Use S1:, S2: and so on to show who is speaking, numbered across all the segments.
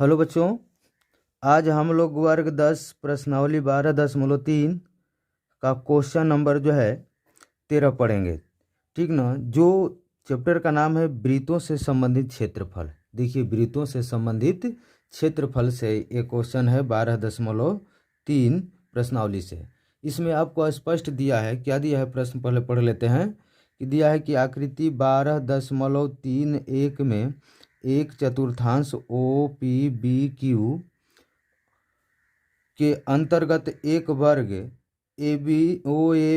S1: Hello बच्चों, आज हम लोग वर्ग 10 प्रश्नावली 12.3 का क्वेश्चन नंबर जो है 13 पढ़ेंगे। ठीक ना। जो चैप्टर का नाम है वृत्तों से संबंधित क्षेत्रफल। देखिए, वृत्तों से संबंधित क्षेत्रफल से एक क्वेश्चन है 12.3 प्रश्नावली से। इसमें आपको स्पष्ट दिया है, क्या दिया है प्रश्न पहले पढ़ लेते हैं। कि दिया है कि आकृति 12.31 में एक चतुर्थांश ओ पी बी क्यू के अंतर्गत एक वर्ग ए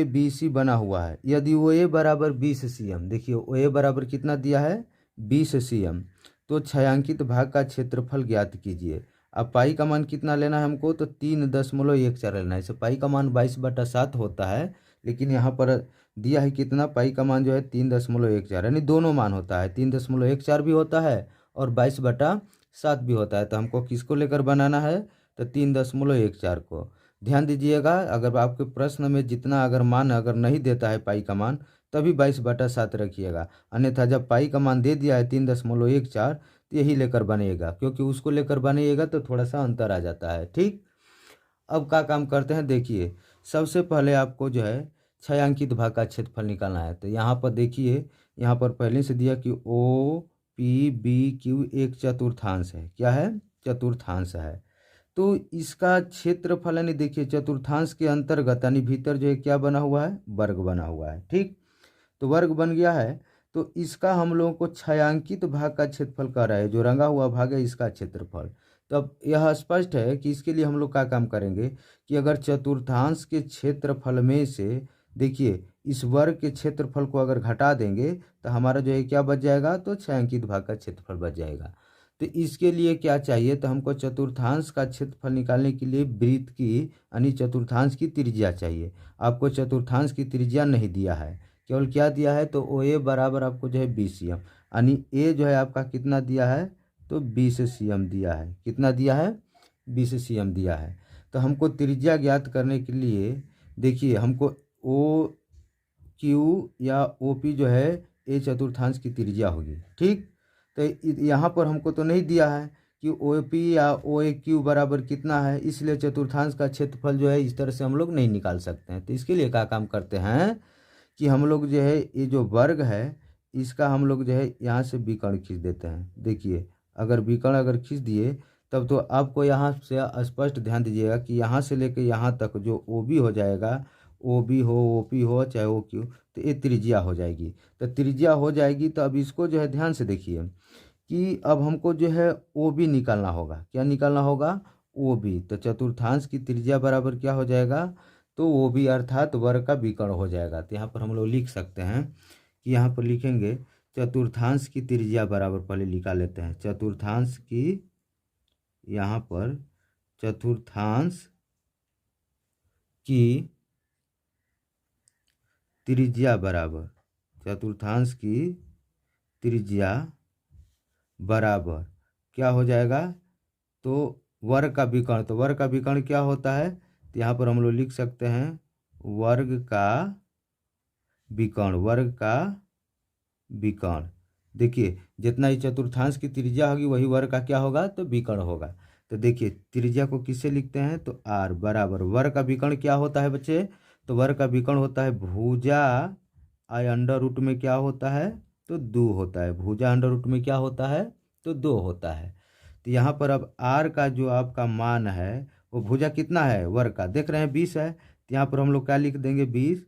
S1: बी सी बना हुआ है। यदि ओ ए बराबर 20 cm, देखिए ओ ए बराबर कितना दिया है 20 cm, तो छायांकित भाग का क्षेत्रफल ज्ञात कीजिए। अब पाई का मान कितना लेना है हमको, तो 3.14 लेना है। इसे पाई का मान 22/7 होता है, लेकिन यहाँ पर दिया है कितना, पाई का मान जो है 3.14, यानी दोनों मान होता है, 3.14 भी होता है और 22/7 भी होता है। तो हमको किसको लेकर बनाना है, तो 3.14 को। ध्यान दीजिएगा, अगर आपके प्रश्न में जितना अगर मान अगर नहीं देता है पाई का मान, तभी 22/7 रखिएगा। अन्यथा जब पाई का मान दे दिया है 3.14, तो यही लेकर बनेगा, क्योंकि उसको लेकर बनेगा तो थोड़ा सा अंतर आ जाता है। ठीक, अब क्या काम करते हैं, देखिए सबसे पहले आपको जो है छायांकित भाग का क्षेत्रफल निकालना है। तो यहाँ पर देखिए, यहाँ पर पहले से दिया कि ओ पी बी क्यू एक चतुर्थांश है। क्या है, चतुर्थांश है। तो इसका क्षेत्रफल यानी देखिए चतुर्थांश के अंतर्गत यानी भीतर जो है क्या बना हुआ है, वर्ग बना हुआ है। ठीक, तो वर्ग बन गया है। तो इसका हम लोगों को छायांकित भाग का क्षेत्रफल कह रहा है, जो रंगा हुआ भाग है इसका क्षेत्रफल। तो अब यह स्पष्ट है कि इसके लिए हम लोग क्या काम करेंगे कि अगर चतुर्थांश के क्षेत्रफल में से देखिए इस वर्ग के क्षेत्रफल को अगर घटा देंगे तो हमारा जो है क्या बच जाएगा, तो छायांकित भाग का क्षेत्रफल बच जाएगा। तो इसके लिए क्या चाहिए, तो हमको चतुर्थांश का क्षेत्रफल निकालने के लिए वृत्त की यानी चतुर्थांश की त्रिज्या चाहिए। आपको चतुर्थांश की त्रिज्या नहीं दिया है, केवल क्या दिया है, तो ओ ए बराबर आपको जो है 20 cm, यानी ए जो है आपका कितना दिया है, तो 20 cm दिया है। कितना दिया है, 20 cm दिया है। तो हमको त्रिज्या ज्ञात करने के लिए देखिए हमको ओ क्यू या ओ पी जो है ए चतुर्थांश की त्रिज्या होगी। ठीक, तो यहाँ पर हमको तो नहीं दिया है कि ओ पी या ओ ए क्यू बराबर कितना है, इसलिए चतुर्थांश का क्षेत्रफल जो है इस तरह से हम लोग नहीं निकाल सकते हैं। तो इसके लिए क्या काम करते हैं कि हम लोग जो है ये जो वर्ग है इसका हम लोग जो है यहाँ से विकर्ण खींच देते हैं। देखिए अगर विकर्ण अगर खींच दिए तब तो आपको यहाँ से स्पष्ट ध्यान दीजिएगा कि यहाँ से लेकर यहाँ तक जो ओ बी हो जाएगा, ओ बी हो ओ पी हो चाहे ओ क्यू, तो ये त्रिज्या हो जाएगी। तो त्रिज्या हो जाएगी, तो अब इसको जो है ध्यान से देखिए कि अब हमको जो है ओ बी निकालना होगा। क्या निकालना होगा, ओ बी। तो चतुर्थांश की त्रिज्या बराबर क्या हो जाएगा, तो ओ बी अर्थात वर्ग का विकर्ण हो जाएगा। तो यहाँ पर हम लोग लिख सकते हैं कि यहाँ पर लिखेंगे चतुर्थांश की त्रिज्या बराबर, पहले निकाल लेते हैं चतुर्थांश की, यहाँ पर चतुर्थांश की त्रिज्या बराबर, चतुर्थांश की त्रिज्या बराबर क्या हो जाएगा, तो वर्ग का विकर्ण। तो वर्ग का विकर्ण क्या होता है, तो यहाँ पर हम लोग लिख सकते हैं वर्ग का विकर्ण, वर्ग का विकर्ण। देखिए जितना ही चतुर्थांश की त्रिज्या होगी वही वर्ग का क्या होगा, तो विकर्ण होगा। तो देखिए त्रिज्या को किससे लिखते हैं, तो आर बराबर वर्ग का विकर्ण क्या होता है बच्चे, तो वर्ग का विकर्ण होता है भुजा आई अंडर रूट में क्या होता है, तो 2 होता है। भुजा अंडर रूट में क्या होता है, तो 2 होता है। तो यहाँ पर अब आर का जो आपका मान है वो भुजा कितना है वर्ग का, देख रहे हैं 20 है। तो यहाँ पर हम लोग क्या लिख देंगे 20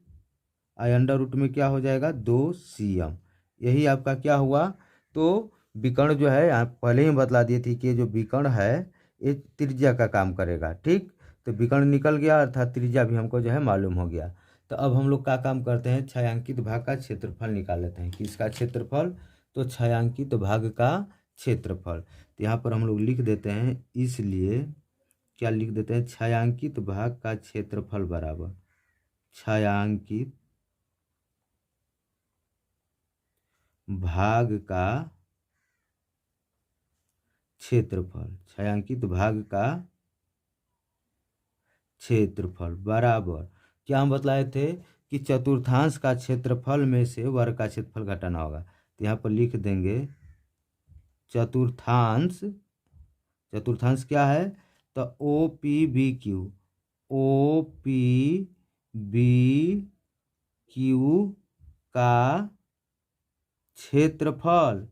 S1: आई अंडर रूट में क्या हो जाएगा 2 cm। यही आपका क्या हुआ, तो विकर्ण जो है यहाँ पहले ही बतला दिए थी कि जो विकर्ण है ये त्रिज्या का काम करेगा। ठीक, तो विकर्ण निकल गया अर्थात त्रिज्या भी हमको जो है मालूम हो गया। तो अब हम लोग क्या काम करते हैं, छायांकित भाग का क्षेत्रफल निकाल लेते हैं। किसका क्षेत्रफल, तो छायांकित भाग का क्षेत्रफल। तो यहाँ पर हम लोग लिख देते हैं, इसलिए क्या लिख देते हैं, छायांकित भाग का क्षेत्रफल बराबर छायांकित भाग का क्षेत्रफल, छायांकित भाग का क्षेत्रफल बराबर क्या हम बतलाए थे कि चतुर्थांश का क्षेत्रफल में से वर्ग का क्षेत्रफल घटाना होगा। तो यहाँ पर लिख देंगे चतुर्थांश चतुर्थांश क्या है, तो OPBQ, OPBQ का क्षेत्रफल।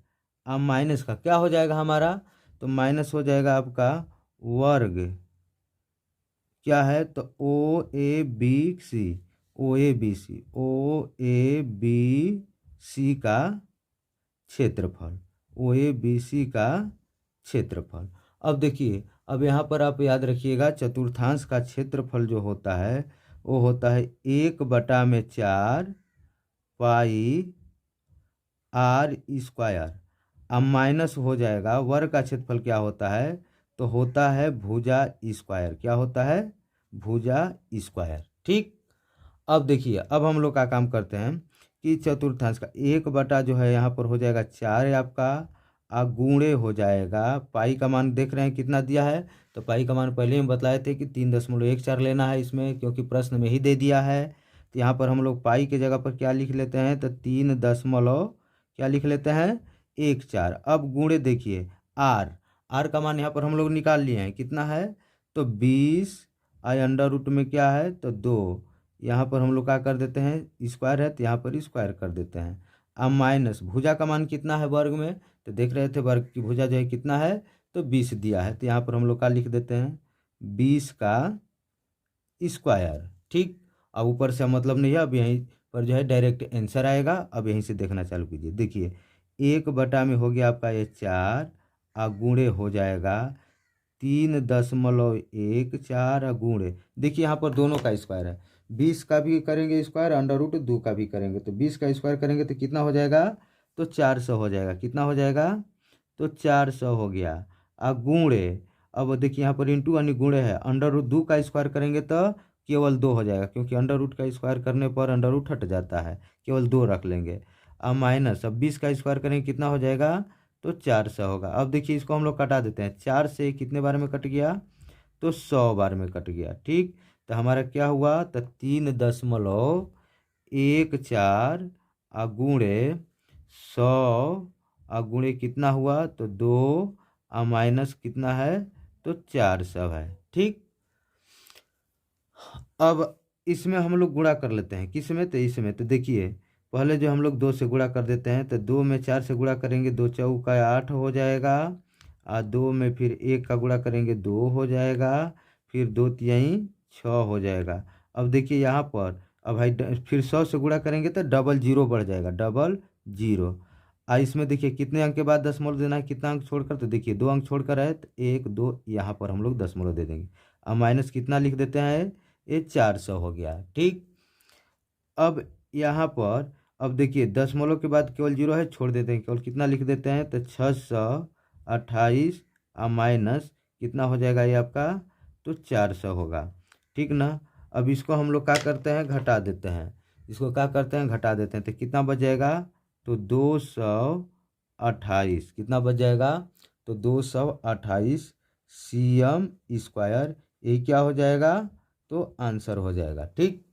S1: अब माइनस का क्या हो जाएगा हमारा, तो माइनस हो जाएगा आपका वर्ग, क्या है, तो OABC, OABC, OABC का क्षेत्रफल, OABC का क्षेत्रफल। अब देखिए, अब यहाँ पर आप याद रखिएगा, चतुर्थांश का क्षेत्रफल जो होता है वो होता है 1/4 पाई r²। अब माइनस हो जाएगा, वर्ग का क्षेत्रफल क्या होता है, तो होता है भुजा स्क्वायर। क्या होता है, भुजा स्क्वायर। ठीक। अब देखिए, अब हम लोग का काम करते हैं कि चतुर्थांश का 1 जो है यहाँ पर हो जाएगा 4 आपका, गुणे हो जाएगा पाई का मान देख रहे हैं कितना दिया है, तो पाई का मान पहले ही बतलाए थे कि 3.14 लेना है इसमें, क्योंकि प्रश्न में ही दे दिया है। तो यहाँ पर हम लोग पाई के जगह पर क्या लिख लेते हैं, तो 3 दशमलव क्या लिख लेते हैं, 14। अब गुणे देखिए आर का मान यहाँ पर हम लोग निकाल लिए हैं, कितना है, तो 20 अंडर रूट में क्या है, तो 2। यहाँ पर हम लोग क्या कर देते हैं, स्क्वायर है तो यहाँ पर स्क्वायर कर देते हैं। अब माइनस भुजा का मान कितना है वर्ग में, तो देख रहे थे वर्ग की भुजा जो है कितना है, तो 20 दिया है, तो यहाँ पर हम लोग क्या लिख देते हैं, 20 का स्क्वायर। ठीक। अब ऊपर से मतलब नहीं है, अब यहीं पर जो है डायरेक्ट आंसर आएगा। अब यहीं से देखना चालू कीजिए, देखिए 1 में हो गया आपका ये 4, गुणे हो जाएगा 3.14 गुणे, देखिए यहाँ पर दोनों का स्क्वायर है, 20 का भी करेंगे स्क्वायर, अंडर रूट 2 का भी करेंगे, तो 20 का स्क्वायर करेंगे तो कितना हो जाएगा, तो 400 हो जाएगा। कितना हो जाएगा, तो 400 हो गया। गुणे, अब देखिए यहाँ पर इंटू यानी गुणे है, अंडर रूट 2 का स्क्वायर करेंगे तो केवल 2 हो जाएगा, क्योंकि अंडर रूट का स्क्वायर करने पर अंडर रूट हट जाता है, केवल 2 रख लेंगे। अब माइनस, अब 20 का स्क्वायर करेंगे कितना हो जाएगा, तो 400 होगा। अब देखिए इसको हम लोग कटा देते हैं, 4 से कितने बार में कट गया, तो 100 बार में कट गया। ठीक। तो हमारा क्या हुआ, तो 3.14 गुणे 100 गुणे कितना हुआ, तो 2 माइनस कितना है, तो 400 है। ठीक। अब इसमें हम लोग गुणा कर लेते हैं, किस में, तो इसमें। तो देखिए पहले जो हम लोग 2 से गुणा कर देते हैं, तो 2 में 4 से गुणा करेंगे, 2 चौका 8 हो जाएगा, 2 में फिर 1 का गुणा करेंगे 2 हो जाएगा, फिर 2 तिहाई 6 हो जाएगा। अब देखिए यहाँ पर, अब भाई फिर 100 से गुणा करेंगे तो डबल जीरो बढ़ जाएगा, डबल जीरो। इसमें देखिए कितने अंक के बाद दशमलव देना है, कितना अंक छोड़कर, तो देखिए 2 अंक छोड़कर है, तो 1 2 यहाँ पर हम लोग दशमलव दे देंगे। अब माइनस कितना लिख देते हैं, ये 400 हो गया। ठीक। अब यहाँ पर, अब देखिए दशमलव के बाद केवल जीरो है, छोड़ देते हैं, केवल कितना लिख देते हैं, तो 628 माइनस कितना हो जाएगा ये आपका, तो 400 होगा। ठीक ना। अब इसको हम लोग क्या करते हैं, घटा देते हैं, इसको क्या करते हैं, घटा देते हैं, तो कितना बच जाएगा, तो 228, कितना बच जाएगा, तो 228 cm², ये क्या हो जाएगा, तो आंसर हो जाएगा। ठीक।